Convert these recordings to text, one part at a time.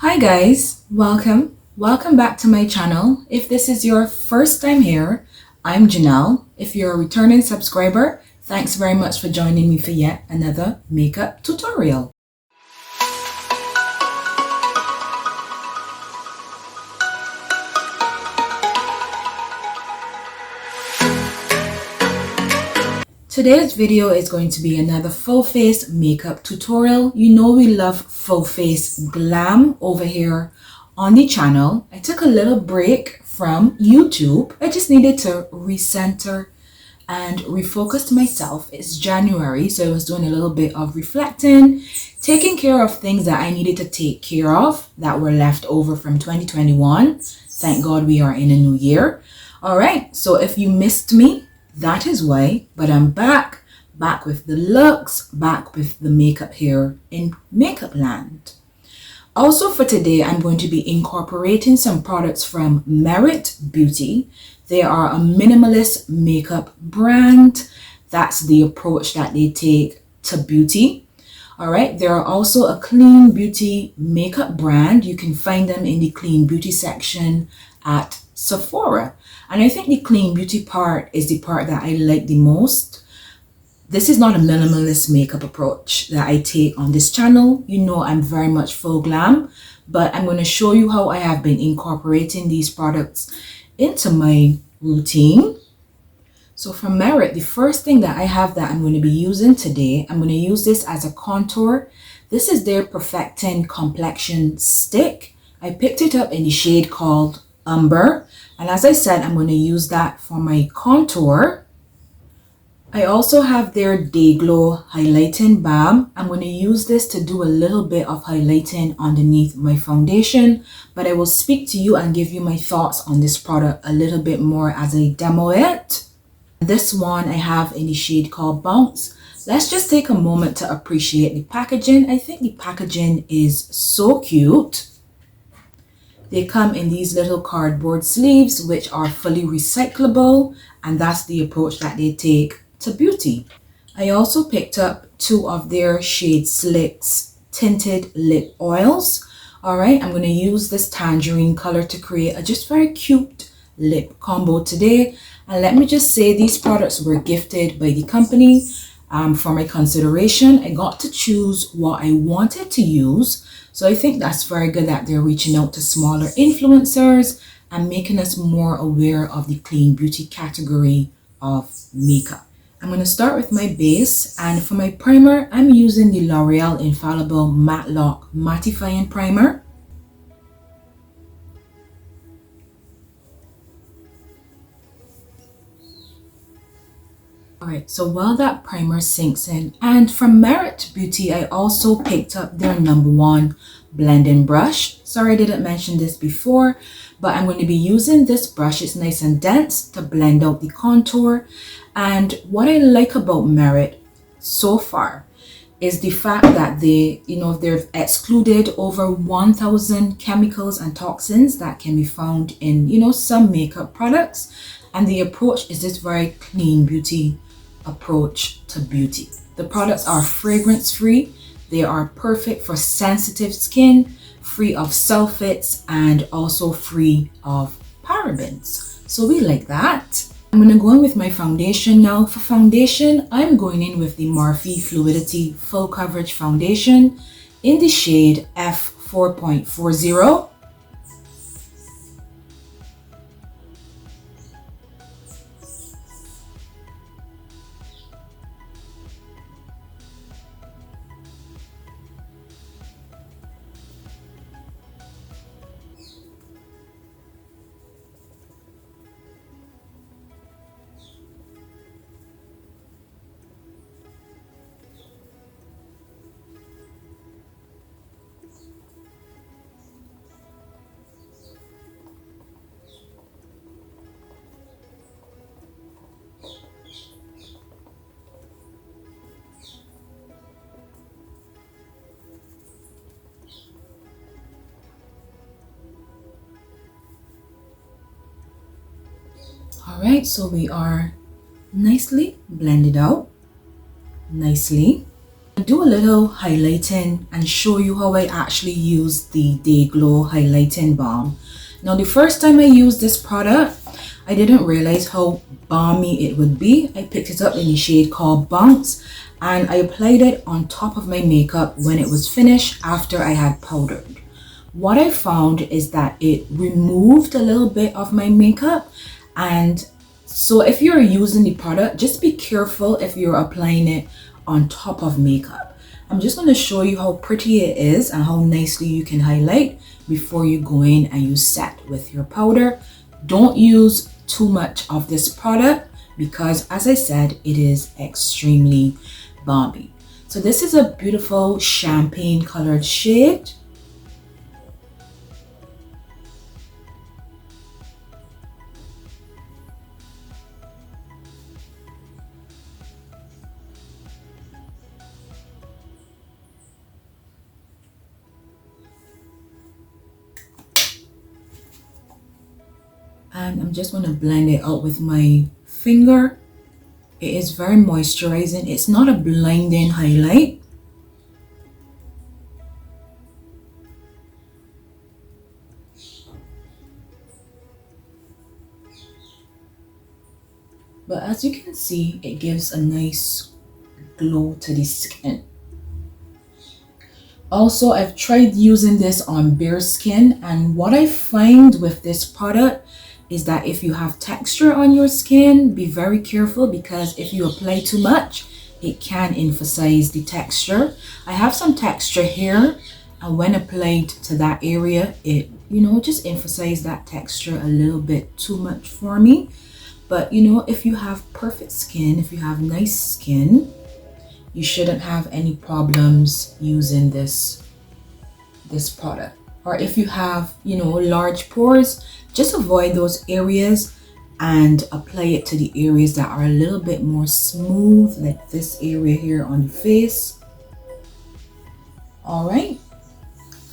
Hi guys, welcome back to my channel. If this is your first time here, I'm Janelle. If you're a returning subscriber, thanks very much for joining me for yet another makeup tutorial. Today's video is going to be another full face makeup tutorial. You know we love full face glam over here on the channel. I took a little break from YouTube. I just needed to recenter and refocus myself. It's January, so I was doing a little bit of reflecting, taking care of things that I needed to take care of that were left over from 2021. Thank God we are in a new year. All right, so if you missed me, that is why, but I'm back with the looks, back with the makeup here in Makeup Land. Also for today, I'm going to be incorporating some products from Merit Beauty. They are a minimalist makeup brand. That's the approach that they take to beauty. All right, they are also a clean beauty makeup brand. You can find them in the clean beauty section at Sephora. And I think the clean beauty part is the part that I like the most. This is not a minimalist makeup approach that I take on this channel. You know I'm very much full glam, but I'm going to show you how I have been incorporating these products into my routine. So from Merit, the first thing that I have that I'm going to be using today, I'm going to use this as a contour. This is their Perfecting Complexion Stick. I picked it up in the shade called Umber. And as I said, I'm going to use that for my contour. I also have their Day Glow Highlighting Balm. I'm going to use this to do a little bit of highlighting underneath my foundation, but I will speak to you and give you my thoughts on this product a little bit more as I demo it. This one I have in the shade called Bounce. Let's just take a moment to appreciate the packaging. I think the packaging is so cute. They come in these little cardboard sleeves, which are fully recyclable, and that's the approach that they take to beauty. I also picked up two of their Shade Slicks tinted lip oils. All right, I'm going to use this tangerine color to create a just very cute lip combo today. And let me just say, these products were gifted by the company for my consideration. I got to choose what I wanted to use. So I think that's very good that they're reaching out to smaller influencers and making us more aware of the clean beauty category of makeup. I'm going to start with my base, and for my primer, I'm using the L'Oreal Infallible Matte Lock Mattifying Primer. Alright, so while that primer sinks in, and from Merit Beauty, I also picked up their #1 blending brush. Sorry I didn't mention this before, but I'm going to be using this brush. It's nice and dense to blend out the contour. And what I like about Merit so far is the fact that they've excluded over 1,000 chemicals and toxins that can be found in, some makeup products. And the approach is this very clean beauty approach to beauty. The products are fragrance free. They are perfect for sensitive skin, free of sulfates, and also free of parabens. So we like that. I'm going to go in with my foundation now. For foundation, I'm going in with the Morphe Fluidity Full Coverage Foundation in the shade F4.40. All right, so we are nicely blended out, nicely. do a little highlighting and show you how I actually use the Day Glow highlighting balm. Now the first time I used this product, I didn't realize how balmy it would be. I picked it up in the shade called Bounce and I applied it on top of my makeup when it was finished after I had powdered. What I found is that it removed a little bit of my makeup, and so if you're using the product, just be careful if you're applying it on top of makeup. I'm just going to show you how pretty it is and how nicely you can highlight before you go in and you set with your powder. Don't use too much of this product because, as I said, it is extremely balmy. So this is a beautiful champagne colored shade. And I'm just going to blend it out with my finger. It is very moisturizing. It's not a blinding highlight. But as you can see, it gives a nice glow to the skin. Also, I've tried using this on bare skin, and what I find with this product is that if you have texture on your skin, be very careful because if you apply too much, it can emphasize the texture. I have some texture here, and when applied to that area, it, just emphasized that texture a little bit too much for me. But if you have perfect skin, if you have nice skin, you shouldn't have any problems using this product. Or if you have large pores, just avoid those areas and apply it to the areas that are a little bit more smooth, like this area here on the face. All right,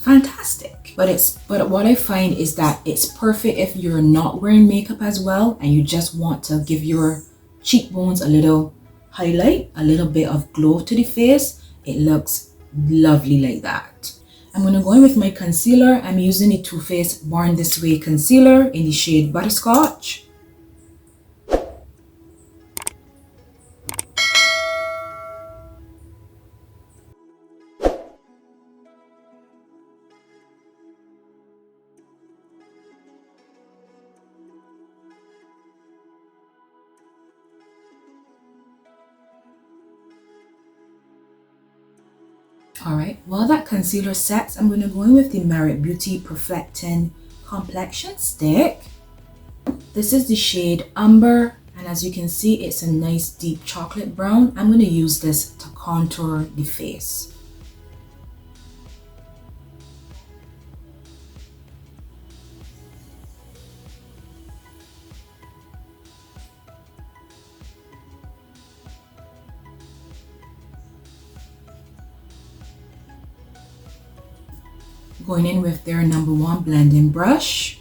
fantastic. But what I find is that it's perfect if you're not wearing makeup as well and you just want to give your cheekbones a little highlight, a little bit of glow to the face. It looks lovely like that. I'm going to go in with my concealer. I'm using the Too Faced Born This Way concealer in the shade Butterscotch. Alright, while that concealer sets, I'm going to go in with the Merit Beauty Perfecting Complexion Stick. This is the shade Umber, and as you can see, it's a nice deep chocolate brown. I'm going to use this to contour the face. Going in with their #1 blending brush.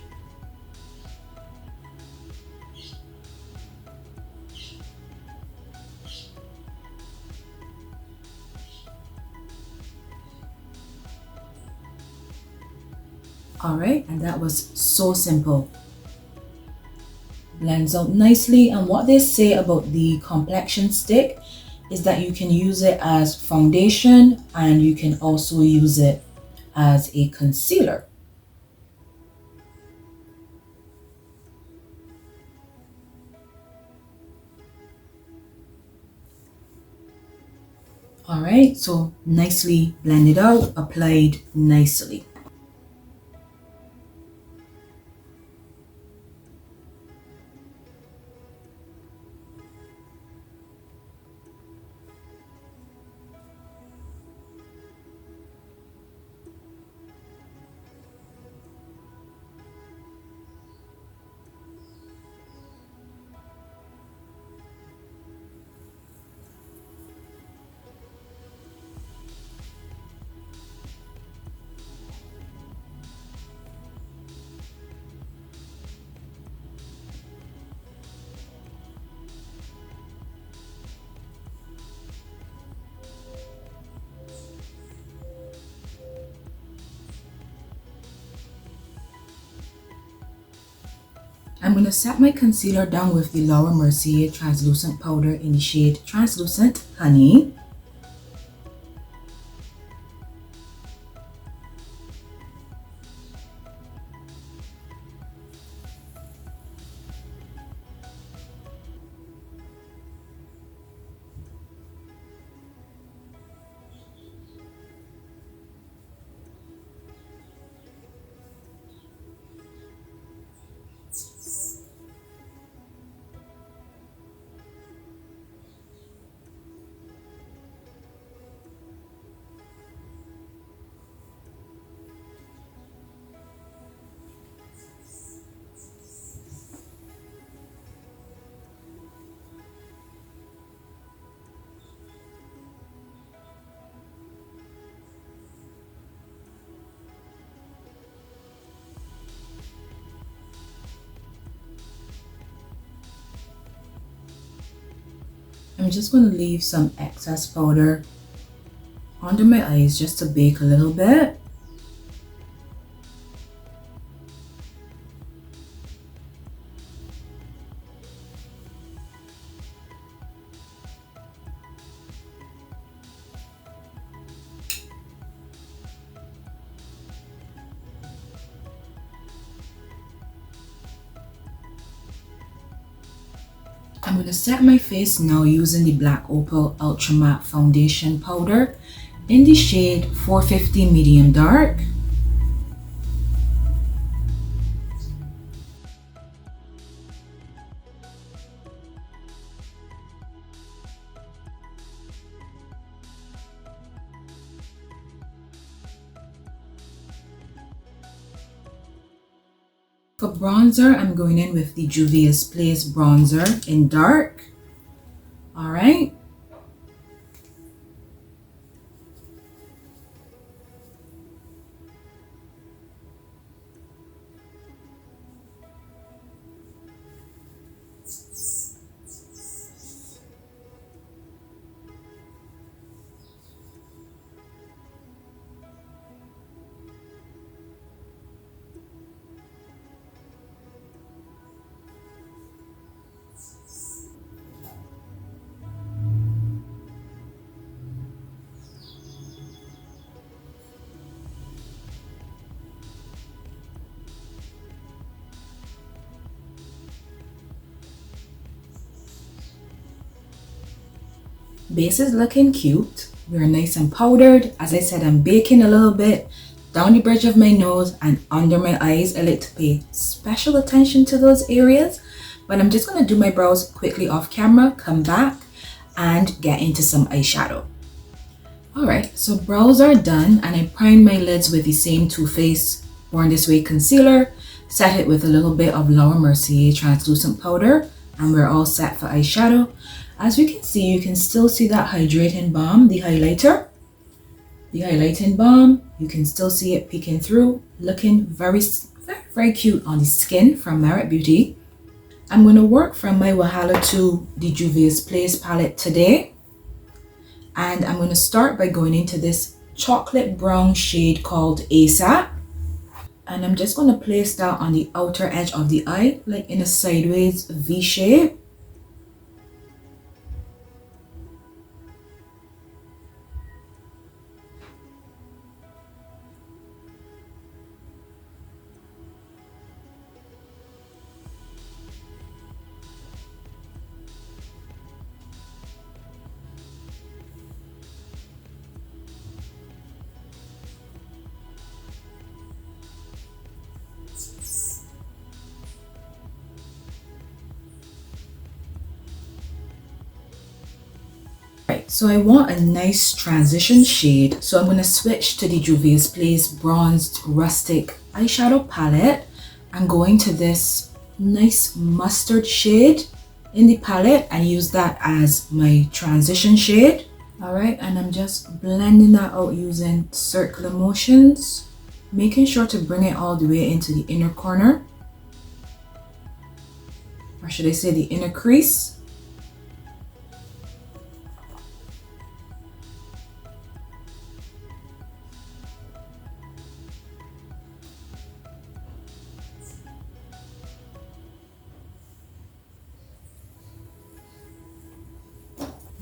Alright, and that was so simple. Blends out nicely, and what they say about the complexion stick is that you can use it as foundation and you can also use it as a concealer. Alright, so nicely blended out, applied nicely. going to set my concealer down with the Laura Mercier translucent powder in the shade Translucent Honey. I'm just going to leave some excess powder under my eyes just to bake a little bit. I'm going to set my face now using the Black Opal Ultra Matte Foundation Powder in the shade 450 Medium Dark. For bronzer, I'm going in with the Juvia's Place bronzer in dark. All right. Base is looking cute. We're nice and powdered. As I said, I'm baking a little bit down the bridge of my nose and under my eyes. I like to pay special attention to those areas. But I'm just going to do my brows quickly off camera, come back and get into some eyeshadow. Alright, so brows are done and I primed my lids with the same Too Faced Born This Way concealer. Set it with a little bit of Laura Mercier translucent powder and we're all set for eyeshadow. As we can see, you can still see that hydrating balm, the highlighter. The highlighting balm, you can still see it peeking through, looking very, very cute on the skin from Merit Beauty. I'm going to work from my Wahala 2 the Juvia's Place palette today. And I'm going to start by going into this chocolate brown shade called ASAP. And I'm just going to place that on the outer edge of the eye, like in a sideways V shape. Right, so I want a nice transition shade, so I'm going to switch to the Juvia's Place Bronzed Rustic Eyeshadow Palette. I'm going to this nice mustard shade in the palette and use that as my transition shade. Alright, and I'm just blending that out using circular motions, making sure to bring it all the way into the inner corner, or should I say the inner crease.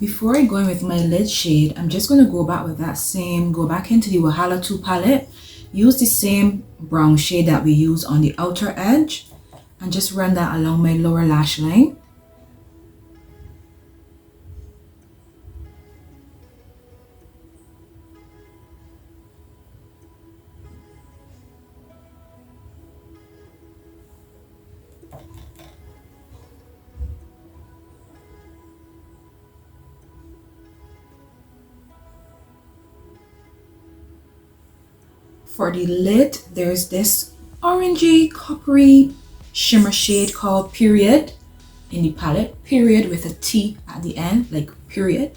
Before I go in with my lid shade, I'm just going to go back with that same, go back into the Wahala 2 palette, use the same brown shade that we use on the outer edge, and just run that along my lower lash line. For the lid, there's this orangey, coppery shimmer shade called Period in the palette. Period with a T at the end, like period.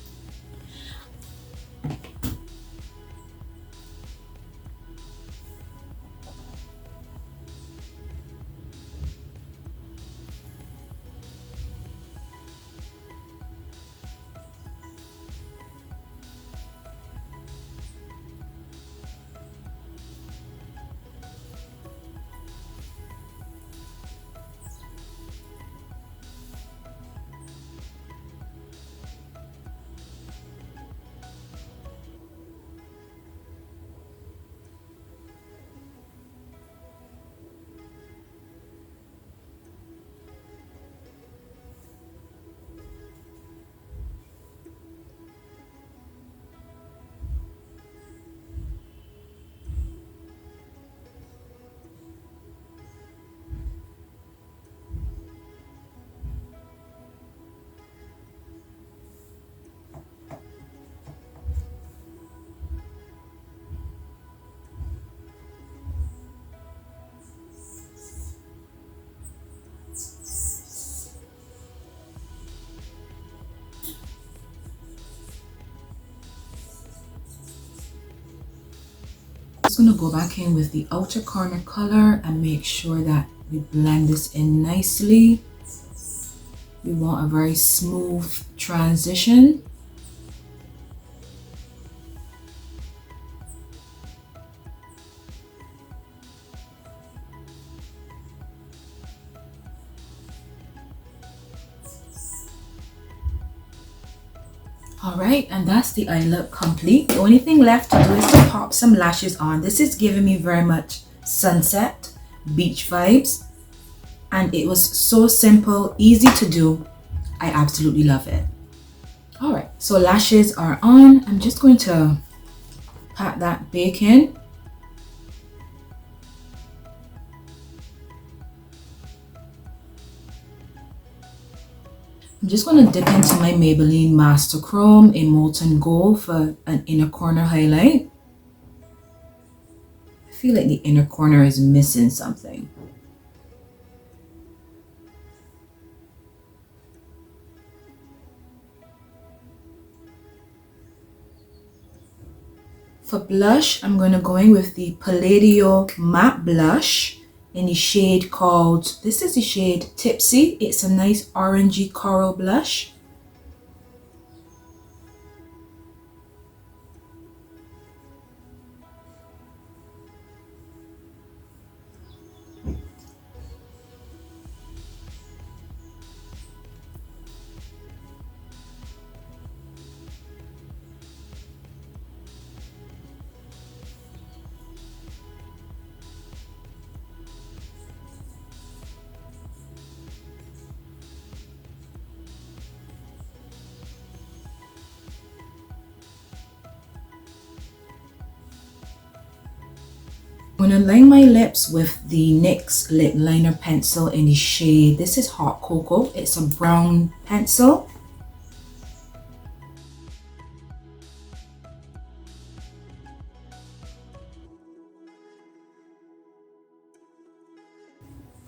Just going to go back in with the outer corner color and make sure that we blend this in nicely. We want a very smooth transition. Alright, and that's the eye look complete. The only thing left to do is to pop some lashes on. This is giving me very much sunset, beach vibes. And it was so simple, easy to do. I absolutely love it. Alright, so lashes are on. I'm just going to pat that bake in. I'm just going to dip into my Maybelline Master Chrome in Molten Gold for an inner corner highlight. I feel like the inner corner is missing something. For blush, I'm going to go in with the Palladio Matte Blush in the shade called, this is the shade Tipsy. It's a nice orangey coral blush. I'm going to line my lips with the NYX lip liner pencil in the shade, this is Hot Cocoa. It's a brown pencil.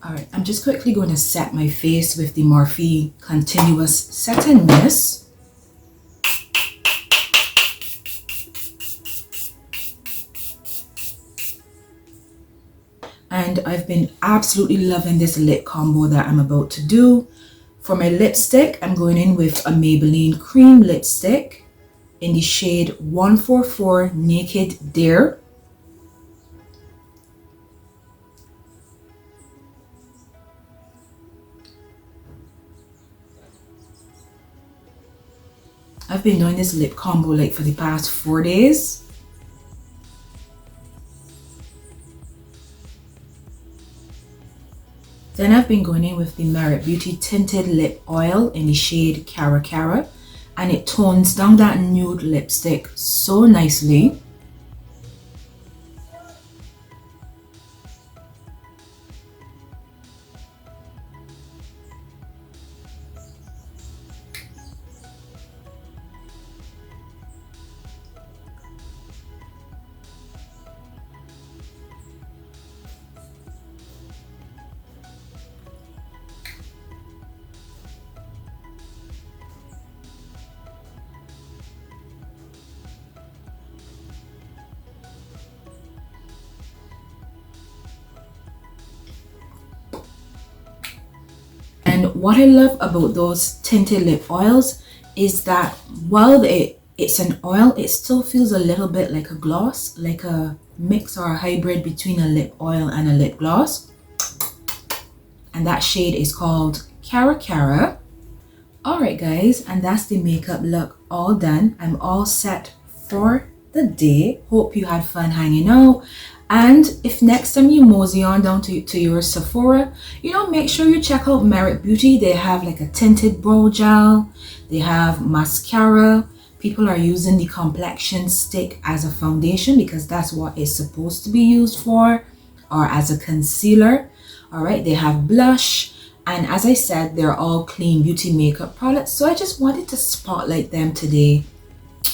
Alright, I'm just quickly going to set my face with the Morphe Continuous Setting Mist. And I've been absolutely loving this lip combo that I'm about to do. For my lipstick, I'm going in with a Maybelline cream lipstick in the shade 144 Naked Dare. I've been doing this lip combo like for the past 4 days. Then I've been going in with the Merit Beauty Tinted Lip Oil in the shade Cara Cara, and it tones down that nude lipstick so nicely. And what I love about those tinted lip oils is that while it's an oil, it still feels a little bit like a gloss, like a mix or a hybrid between a lip oil and a lip gloss. And that shade is called Cara Cara. Alright guys, and that's the makeup look all done. I'm all set for the day. Hope you had fun hanging out. And if next time you mosey on down to your Sephora, you know, make sure you check out Merit Beauty. They have like a tinted brow gel. They have mascara. People are using the Complexion stick as a foundation because that's what it's supposed to be used for, or as a concealer. All right, they have blush. And as I said, they're all clean beauty makeup products. So I just wanted to spotlight them today,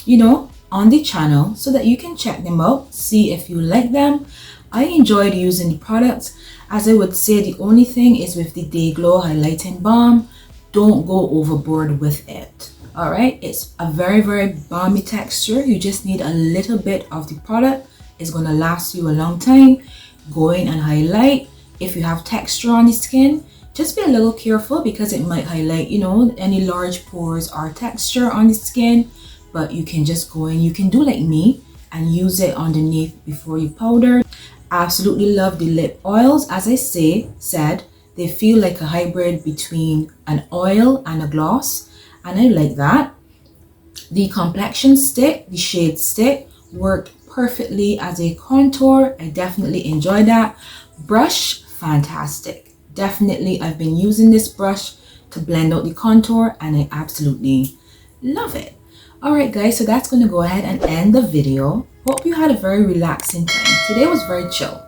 you know, on the channel so that you can check them out, see if you like them. I enjoyed using the products. As I would say, the only thing is with the Day Glow Highlighting Balm, don't go overboard with it. All right, it's a very, very balmy texture. You just need a little bit of the product. It's going to last you a long time. Go in and highlight. If you have texture on the skin, just be a little careful because it might highlight, you know, any large pores or texture on the skin. But you can just go in, you can do like me and use it underneath before you powder. Absolutely love the lip oils. As I said, they feel like a hybrid between an oil and a gloss, and I like that. The Complexion stick, the shade stick, worked perfectly as a contour. I definitely enjoy that. Brush, fantastic. Definitely, I've been using this brush to blend out the contour and I absolutely love it. Alright guys, so that's going to go ahead and end the video. Hope you had a very relaxing time. Today was very chill,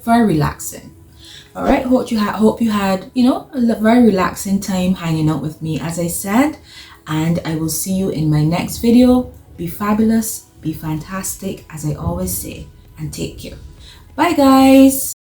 very relaxing. Alright, hope you had, you know, a very relaxing time hanging out with me, as I said. And I will see you in my next video. Be fabulous, be fantastic, as I always say, and take care. Bye guys.